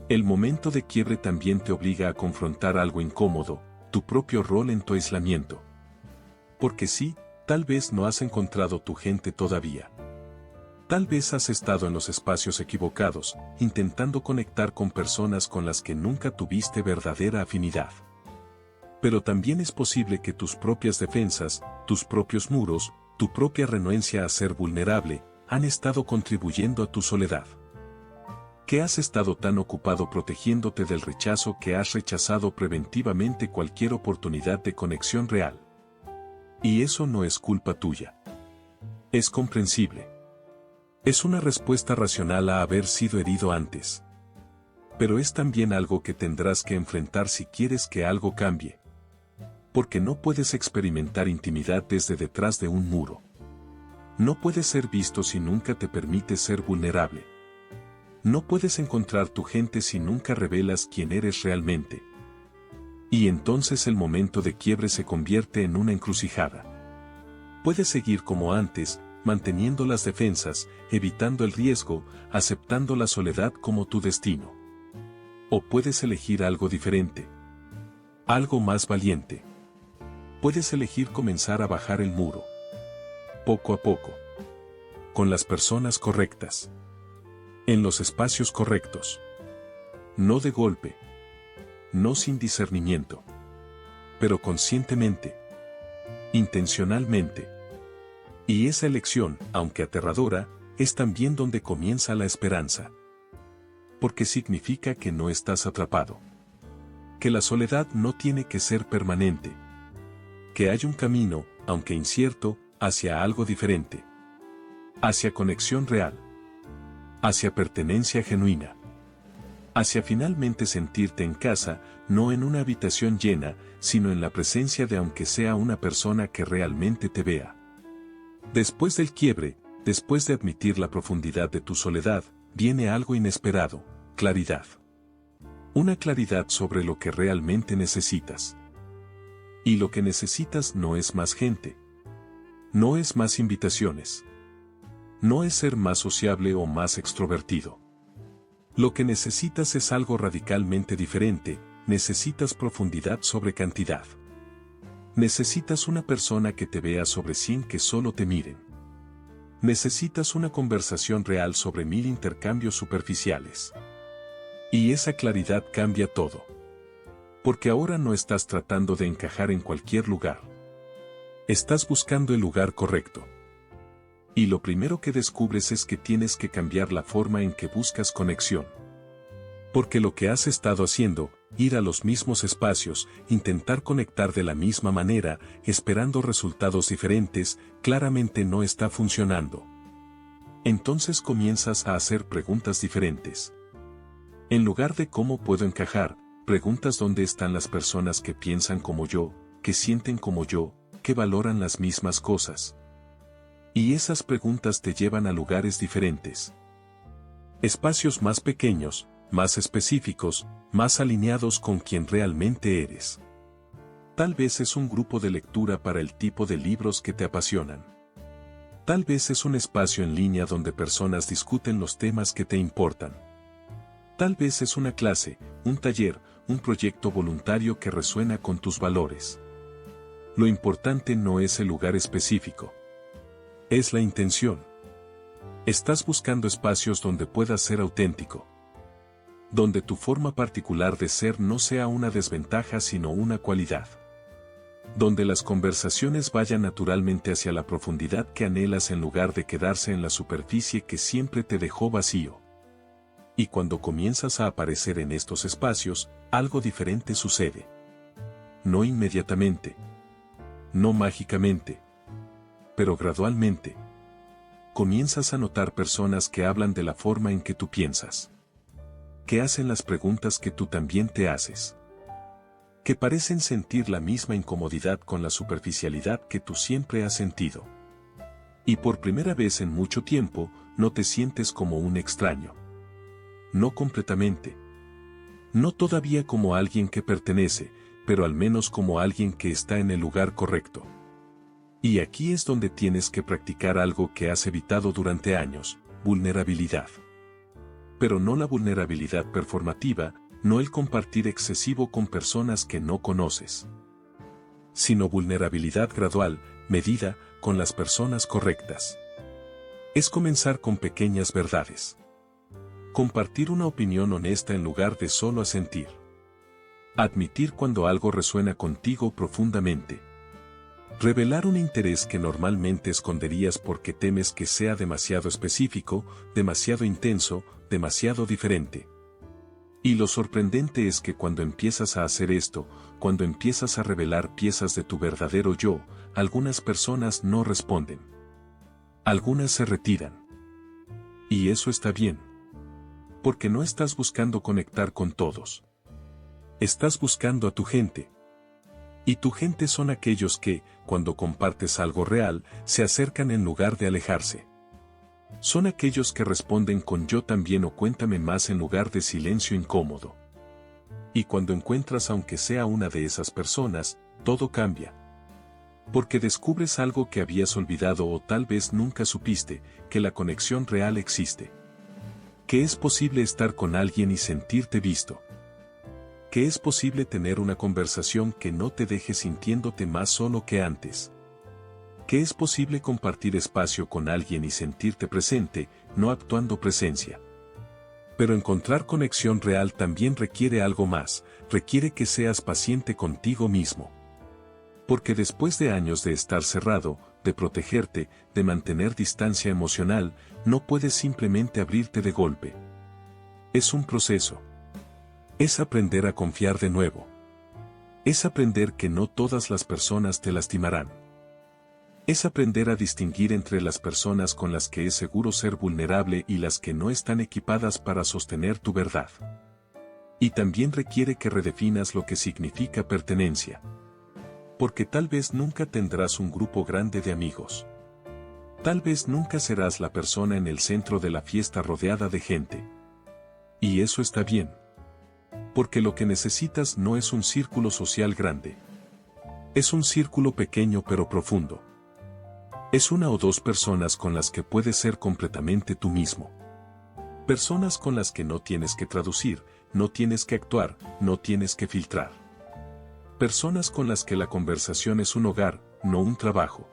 El momento de quiebre también te obliga a confrontar algo incómodo: tu propio rol en tu aislamiento. Porque sí, tal vez no has encontrado tu gente todavía. Tal vez has estado en los espacios equivocados, intentando conectar con personas con las que nunca tuviste verdadera afinidad. Pero también es posible que tus propias defensas, tus propios muros, tu propia renuencia a ser vulnerable, han estado contribuyendo a tu soledad. Que has estado tan ocupado protegiéndote del rechazo que has rechazado preventivamente cualquier oportunidad de conexión real. Y eso no es culpa tuya. Es comprensible. Es una respuesta racional a haber sido herido antes. Pero es también algo que tendrás que enfrentar si quieres que algo cambie. Porque no puedes experimentar intimidad desde detrás de un muro. No puedes ser visto si nunca te permites ser vulnerable. No puedes encontrar tu gente si nunca revelas quién eres realmente. Y entonces el momento de quiebre se convierte en una encrucijada. Puedes seguir como antes, manteniendo las defensas, evitando el riesgo, aceptando la soledad como tu destino. O puedes elegir algo diferente. Algo más valiente. Puedes elegir comenzar a bajar el muro. Poco a poco. Con las personas correctas. En los espacios correctos. No de golpe. No sin discernimiento. Pero conscientemente. Intencionalmente. Y esa elección, aunque aterradora, es también donde comienza la esperanza. Porque significa que no estás atrapado. Que la soledad no tiene que ser permanente. Que hay un camino, aunque incierto, hacia algo diferente. Hacia conexión real. Hacia pertenencia genuina. Hacia finalmente sentirte en casa, no en una habitación llena, sino en la presencia de aunque sea una persona que realmente te vea. Después del quiebre, después de admitir la profundidad de tu soledad, viene algo inesperado: claridad. Una claridad sobre lo que realmente necesitas. Y lo que necesitas no es más gente. No es más invitaciones. No es ser más sociable o más extrovertido. Lo que necesitas es algo radicalmente diferente: necesitas profundidad sobre cantidad. Necesitas una persona que te vea sobre 100 que solo te miren. Necesitas una conversación real sobre 1000 intercambios superficiales. Y esa claridad cambia todo. Porque ahora no estás tratando de encajar en cualquier lugar. Estás buscando el lugar correcto. Y lo primero que descubres es que tienes que cambiar la forma en que buscas conexión. Porque lo que has estado haciendo, ir a los mismos espacios, intentar conectar de la misma manera, esperando resultados diferentes, claramente no está funcionando. Entonces comienzas a hacer preguntas diferentes. En lugar de cómo puedo encajar, preguntas dónde están las personas que piensan como yo, que sienten como yo, que valoran las mismas cosas. Y esas preguntas te llevan a lugares diferentes. Espacios más pequeños, más específicos, más alineados con quien realmente eres. Tal vez es un grupo de lectura para el tipo de libros que te apasionan. Tal vez es un espacio en línea donde personas discuten los temas que te importan. Tal vez es una clase, un taller, un proyecto voluntario que resuena con tus valores. Lo importante no es el lugar específico. Es la intención. Estás buscando espacios donde puedas ser auténtico. Donde tu forma particular de ser no sea una desventaja sino una cualidad. Donde las conversaciones vayan naturalmente hacia la profundidad que anhelas en lugar de quedarse en la superficie que siempre te dejó vacío. Y cuando comienzas a aparecer en estos espacios, algo diferente sucede. No inmediatamente. No mágicamente. Pero gradualmente. Comienzas a notar personas que hablan de la forma en que tú piensas. Que hacen las preguntas que tú también te haces. Que parecen sentir la misma incomodidad con la superficialidad que tú siempre has sentido. Y por primera vez en mucho tiempo, no te sientes como un extraño. No completamente. No todavía como alguien que pertenece, pero al menos como alguien que está en el lugar correcto. Y aquí es donde tienes que practicar algo que has evitado durante años, vulnerabilidad. Pero no la vulnerabilidad performativa, no el compartir excesivo con personas que no conoces. Sino vulnerabilidad gradual, medida, con las personas correctas. Es comenzar con pequeñas verdades. Compartir una opinión honesta en lugar de solo asentir. Admitir cuando algo resuena contigo profundamente. Revelar un interés que normalmente esconderías porque temes que sea demasiado específico, demasiado intenso, demasiado diferente. Y lo sorprendente es que cuando empiezas a hacer esto, cuando empiezas a revelar piezas de tu verdadero yo, algunas personas no responden. Algunas se retiran. Y eso está bien. Porque no estás buscando conectar con todos. Estás buscando a tu gente. Y tu gente son aquellos que, cuando compartes algo real, se acercan en lugar de alejarse. Son aquellos que responden con yo también o cuéntame más en lugar de silencio incómodo. Y cuando encuentras aunque sea una de esas personas, todo cambia. Porque descubres algo que habías olvidado o tal vez nunca supiste, que la conexión real existe. Que es posible estar con alguien y sentirte visto. Que es posible tener una conversación que no te deje sintiéndote más solo que antes. Que es posible compartir espacio con alguien y sentirte presente, no actuando presencia. Pero encontrar conexión real también requiere algo más, requiere que seas paciente contigo mismo. Porque después de años de estar cerrado, de protegerte, de mantener distancia emocional, no puedes simplemente abrirte de golpe. Es un proceso. Es aprender a confiar de nuevo. Es aprender que no todas las personas te lastimarán. Es aprender a distinguir entre las personas con las que es seguro ser vulnerable y las que no están equipadas para sostener tu verdad. Y también requiere que redefinas lo que significa pertenencia. Porque tal vez nunca tendrás un grupo grande de amigos. Tal vez nunca serás la persona en el centro de la fiesta rodeada de gente. Y eso está bien. Porque lo que necesitas no es un círculo social grande. Es un círculo pequeño pero profundo. Es una o dos personas con las que puedes ser completamente tú mismo. Personas con las que no tienes que traducir, no tienes que actuar, no tienes que filtrar. Personas con las que la conversación es un hogar, no un trabajo.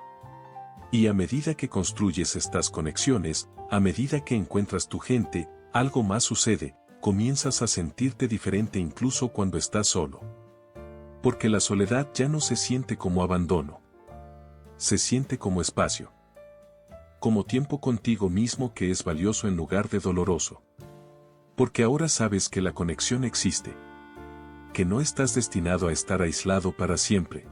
Y a medida que construyes estas conexiones, a medida que encuentras tu gente, algo más sucede, comienzas a sentirte diferente incluso cuando estás solo. Porque la soledad ya no se siente como abandono. Se siente como espacio. Como tiempo contigo mismo que es valioso en lugar de doloroso. Porque ahora sabes que la conexión existe. Que no estás destinado a estar aislado para siempre.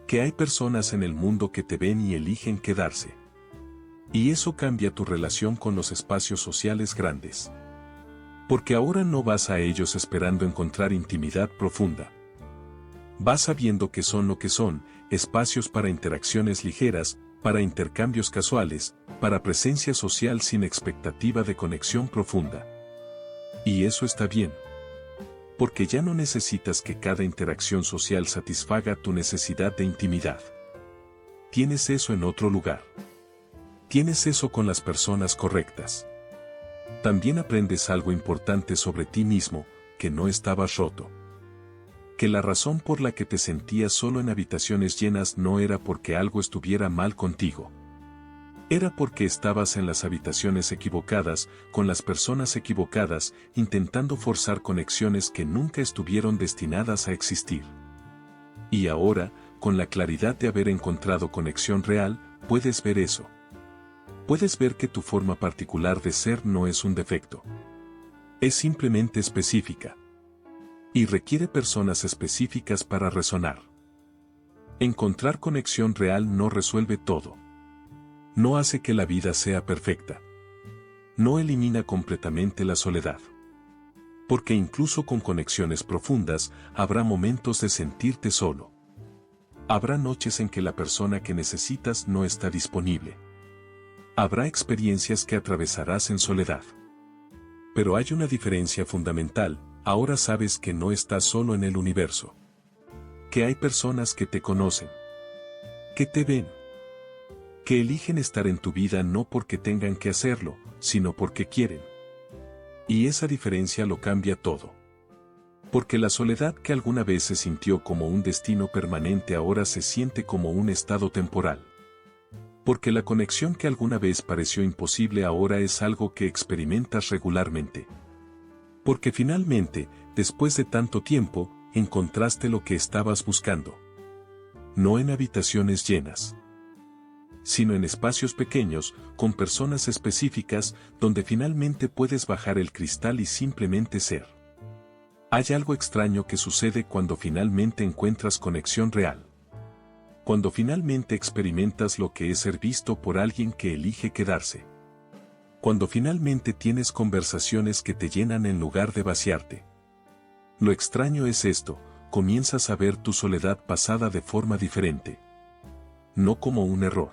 Que hay personas en el mundo que te ven y eligen quedarse. Y eso cambia tu relación con los espacios sociales grandes. Porque ahora no vas a ellos esperando encontrar intimidad profunda. Vas sabiendo que son lo que son, espacios para interacciones ligeras, para intercambios casuales, para presencia social sin expectativa de conexión profunda. Y eso está bien. Porque ya no necesitas que cada interacción social satisfaga tu necesidad de intimidad. Tienes eso en otro lugar. Tienes eso con las personas correctas. También aprendes algo importante sobre ti mismo, que no estabas roto. Que la razón por la que te sentías solo en habitaciones llenas no era porque algo estuviera mal contigo. Era porque estabas en las habitaciones equivocadas, con las personas equivocadas, intentando forzar conexiones que nunca estuvieron destinadas a existir. Y ahora, con la claridad de haber encontrado conexión real, puedes ver eso. Puedes ver que tu forma particular de ser no es un defecto. Es simplemente específica. Y requiere personas específicas para resonar. Encontrar conexión real no resuelve todo. No hace que la vida sea perfecta. No elimina completamente la soledad. Porque incluso con conexiones profundas, habrá momentos de sentirte solo. Habrá noches en que la persona que necesitas no está disponible. Habrá experiencias que atravesarás en soledad. Pero hay una diferencia fundamental, ahora sabes que no estás solo en el universo. Que hay personas que te conocen. Que te ven. Que eligen estar en tu vida no porque tengan que hacerlo, sino porque quieren. Y esa diferencia lo cambia todo. Porque la soledad que alguna vez se sintió como un destino permanente ahora se siente como un estado temporal. Porque la conexión que alguna vez pareció imposible ahora es algo que experimentas regularmente. Porque finalmente, después de tanto tiempo, encontraste lo que estabas buscando. No en habitaciones llenas, sino en espacios pequeños, con personas específicas, donde finalmente puedes bajar el cristal y simplemente ser. Hay algo extraño que sucede cuando finalmente encuentras conexión real. Cuando finalmente experimentas lo que es ser visto por alguien que elige quedarse. Cuando finalmente tienes conversaciones que te llenan en lugar de vaciarte. Lo extraño es esto, comienzas a ver tu soledad pasada de forma diferente. No como un error.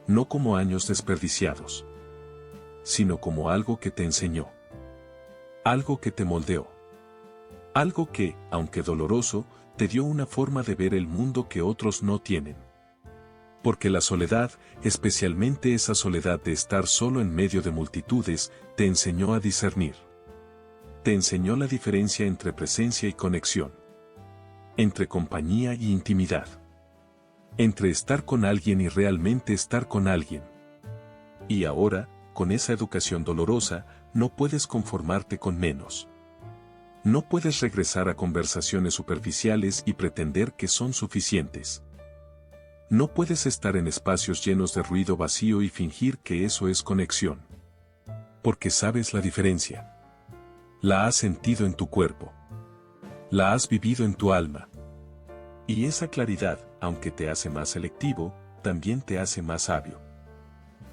No como años desperdiciados. Sino como algo que te enseñó. Algo que te moldeó. Algo que, aunque doloroso, te dio una forma de ver el mundo que otros no tienen. Porque la soledad, especialmente esa soledad de estar solo en medio de multitudes, te enseñó a discernir. Te enseñó la diferencia entre presencia y conexión. Entre compañía y intimidad. Entre estar con alguien y realmente estar con alguien. Y ahora, con esa educación dolorosa, no puedes conformarte con menos. No puedes regresar a conversaciones superficiales y pretender que son suficientes. No puedes estar en espacios llenos de ruido vacío y fingir que eso es conexión. Porque sabes la diferencia. La has sentido en tu cuerpo. La has vivido en tu alma. Y esa claridad, aunque te hace más selectivo, también te hace más sabio.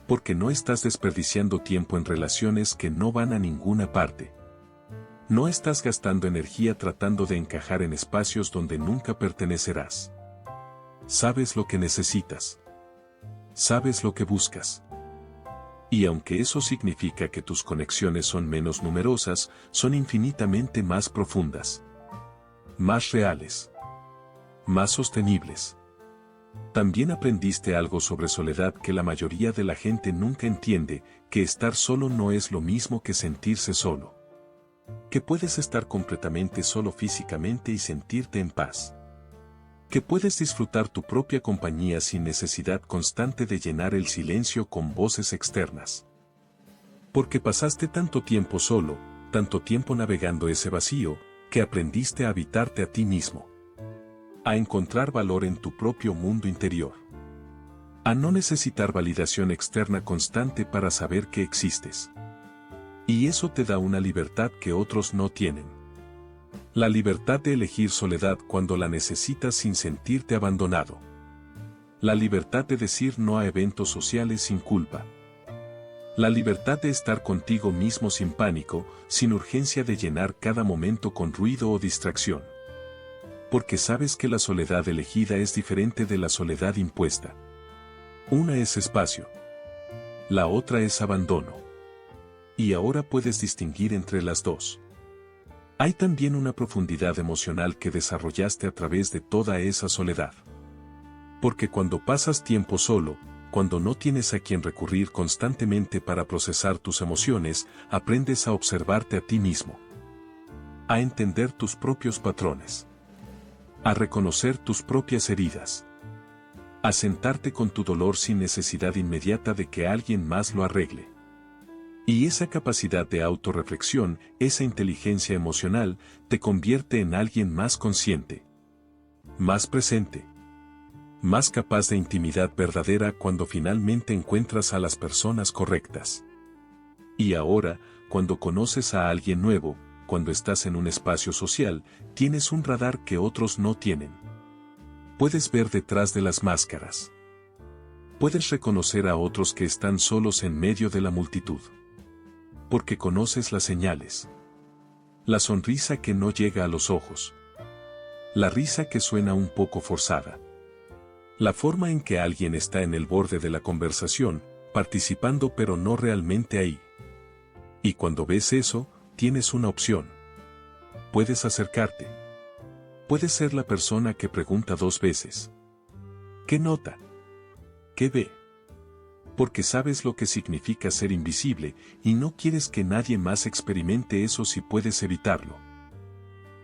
Porque no estás desperdiciando tiempo en relaciones que no van a ninguna parte. No estás gastando energía tratando de encajar en espacios donde nunca pertenecerás. Sabes lo que necesitas. Sabes lo que buscas. Y aunque eso significa que tus conexiones son menos numerosas, son infinitamente más profundas. Más reales. Más sostenibles. También aprendiste algo sobre soledad que la mayoría de la gente nunca entiende, que estar solo no es lo mismo que sentirse solo. Que puedes estar completamente solo físicamente y sentirte en paz. Que puedes disfrutar tu propia compañía sin necesidad constante de llenar el silencio con voces externas. Porque pasaste tanto tiempo solo, tanto tiempo navegando ese vacío, que aprendiste a habitarte a ti mismo. A encontrar valor en tu propio mundo interior. A no necesitar validación externa constante para saber que existes. Y eso te da una libertad que otros no tienen. La libertad de elegir soledad cuando la necesitas sin sentirte abandonado. La libertad de decir no a eventos sociales sin culpa. La libertad de estar contigo mismo sin pánico, sin urgencia de llenar cada momento con ruido o distracción. Porque sabes que la soledad elegida es diferente de la soledad impuesta. Una es espacio. La otra es abandono. Y ahora puedes distinguir entre las dos. Hay también una profundidad emocional que desarrollaste a través de toda esa soledad. Porque cuando pasas tiempo solo, cuando no tienes a quien recurrir constantemente para procesar tus emociones, aprendes a observarte a ti mismo. A entender tus propios patrones. A reconocer tus propias heridas. A sentarte con tu dolor sin necesidad inmediata de que alguien más lo arregle. Y esa capacidad de autorreflexión, esa inteligencia emocional, te convierte en alguien más consciente, más presente, más capaz de intimidad verdadera cuando finalmente encuentras a las personas correctas. Y ahora, cuando conoces a alguien nuevo, cuando estás en un espacio social, tienes un radar que otros no tienen. Puedes ver detrás de las máscaras. Puedes reconocer a otros que están solos en medio de la multitud. Porque conoces las señales. La sonrisa que no llega a los ojos. La risa que suena un poco forzada. La forma en que alguien está en el borde de la conversación, participando pero no realmente ahí. Y cuando ves eso, tienes una opción. Puedes acercarte. Puedes ser la persona que pregunta 2 veces. ¿Qué nota? ¿Qué ve? Porque sabes lo que significa ser invisible y no quieres que nadie más experimente eso si puedes evitarlo.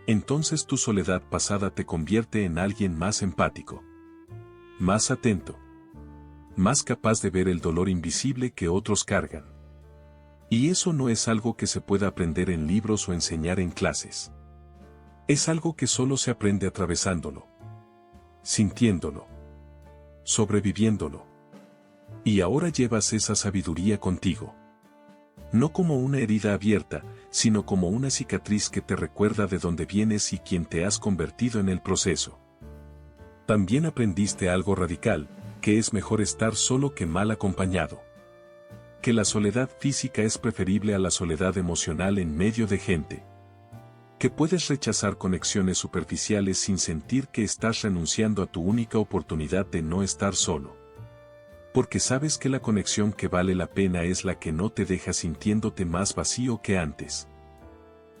Entonces tu soledad pasada te convierte en alguien más empático, más atento, más capaz de ver el dolor invisible que otros cargan. Y eso no es algo que se pueda aprender en libros o enseñar en clases. Es algo que solo se aprende atravesándolo, sintiéndolo, sobreviviéndolo. Y ahora llevas esa sabiduría contigo. No como una herida abierta, sino como una cicatriz que te recuerda de dónde vienes y quién te has convertido en el proceso. También aprendiste algo radical, que es mejor estar solo que mal acompañado. Que la soledad física es preferible a la soledad emocional en medio de gente. Que puedes rechazar conexiones superficiales sin sentir que estás renunciando a tu única oportunidad de no estar solo. Porque sabes que la conexión que vale la pena es la que no te deja sintiéndote más vacío que antes.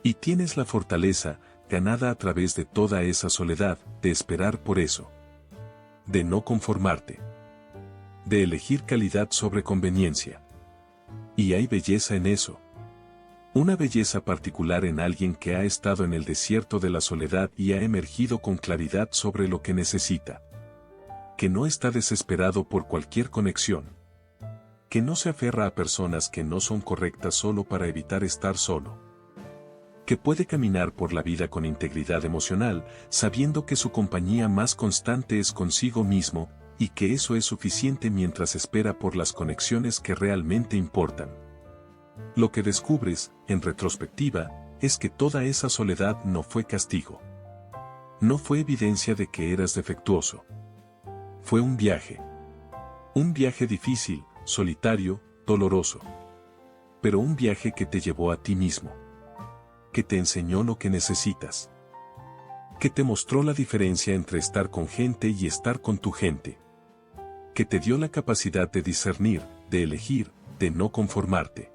Y tienes la fortaleza, ganada a través de toda esa soledad, de esperar por eso. De no conformarte. De elegir calidad sobre conveniencia. Y hay belleza en eso. Una belleza particular en alguien que ha estado en el desierto de la soledad y ha emergido con claridad sobre lo que necesita. Que no está desesperado por cualquier conexión. Que no se aferra a personas que no son correctas solo para evitar estar solo. Que puede caminar por la vida con integridad emocional, sabiendo que su compañía más constante es consigo mismo, y que eso es suficiente mientras espera por las conexiones que realmente importan. Lo que descubres, en retrospectiva, es que toda esa soledad no fue castigo. No fue evidencia de que eras defectuoso. Fue un viaje. Un viaje difícil, solitario, doloroso. Pero un viaje que te llevó a ti mismo. Que te enseñó lo que necesitas. Que te mostró la diferencia entre estar con gente y estar con tu gente. Que te dio la capacidad de discernir, de elegir, de no conformarte.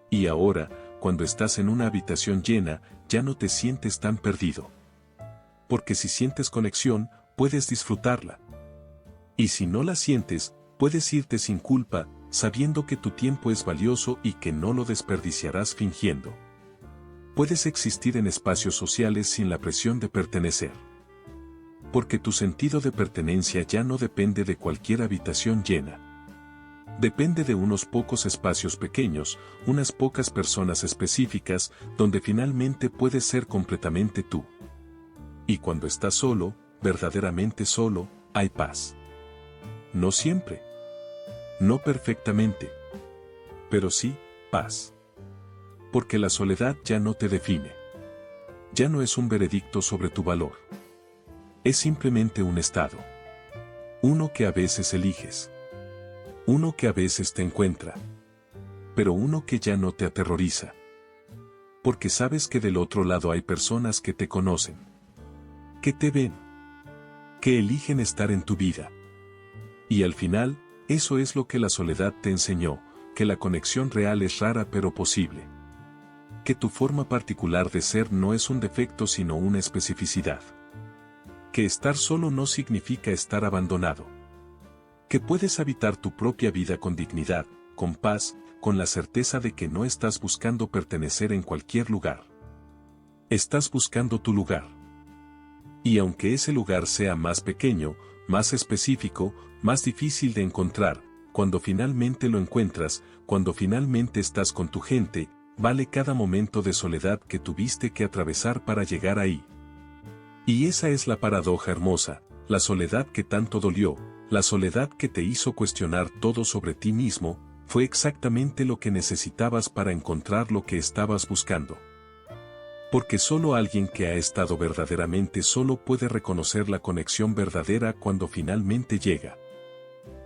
Y ahora, cuando estás en una habitación llena, ya no te sientes tan perdido. Porque si sientes conexión, puedes disfrutarla. Y si no la sientes, puedes irte sin culpa, sabiendo que tu tiempo es valioso y que no lo desperdiciarás fingiendo. Puedes existir en espacios sociales sin la presión de pertenecer. Porque tu sentido de pertenencia ya no depende de cualquier habitación llena. Depende de unos pocos espacios pequeños, unas pocas personas específicas, donde finalmente puedes ser completamente tú. Y cuando estás solo, verdaderamente solo, hay paz. No siempre. No perfectamente. Pero sí, paz. Porque la soledad ya no te define. Ya no es un veredicto sobre tu valor. Es simplemente un estado. Uno que a veces eliges. Uno que a veces te encuentra. Pero uno que ya no te aterroriza. Porque sabes que del otro lado hay personas que te conocen. Que te ven. Que eligen estar en tu vida. Y al final, eso es lo que la soledad te enseñó, que la conexión real es rara pero posible. Que tu forma particular de ser no es un defecto sino una especificidad. Que estar solo no significa estar abandonado. Que puedes habitar tu propia vida con dignidad, con paz, con la certeza de que no estás buscando pertenecer en cualquier lugar. Estás buscando tu lugar. Y aunque ese lugar sea más pequeño, más específico, más difícil de encontrar, cuando finalmente lo encuentras, cuando finalmente estás con tu gente, vale cada momento de soledad que tuviste que atravesar para llegar ahí. Y esa es la paradoja hermosa, la soledad que tanto dolió, la soledad que te hizo cuestionar todo sobre ti mismo, fue exactamente lo que necesitabas para encontrar lo que estabas buscando. Porque solo alguien que ha estado verdaderamente solo puede reconocer la conexión verdadera cuando finalmente llega.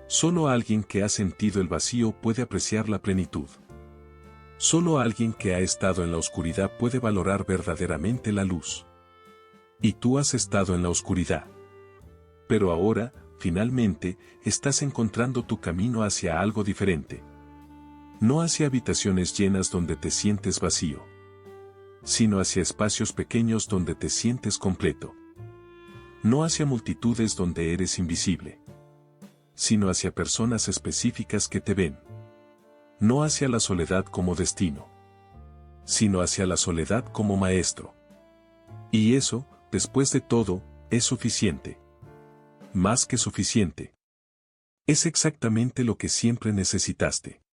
Solo alguien que ha sentido el vacío puede apreciar la plenitud. Solo alguien que ha estado en la oscuridad puede valorar verdaderamente la luz. Y tú has estado en la oscuridad. Pero ahora, finalmente, estás encontrando tu camino hacia algo diferente. No hacia habitaciones llenas donde te sientes vacío, sino hacia espacios pequeños donde te sientes completo. No hacia multitudes donde eres invisible, sino hacia personas específicas que te ven. No hacia la soledad como destino, sino hacia la soledad como maestro. Y eso, después de todo, es suficiente. Más que suficiente. Es exactamente lo que siempre necesitaste.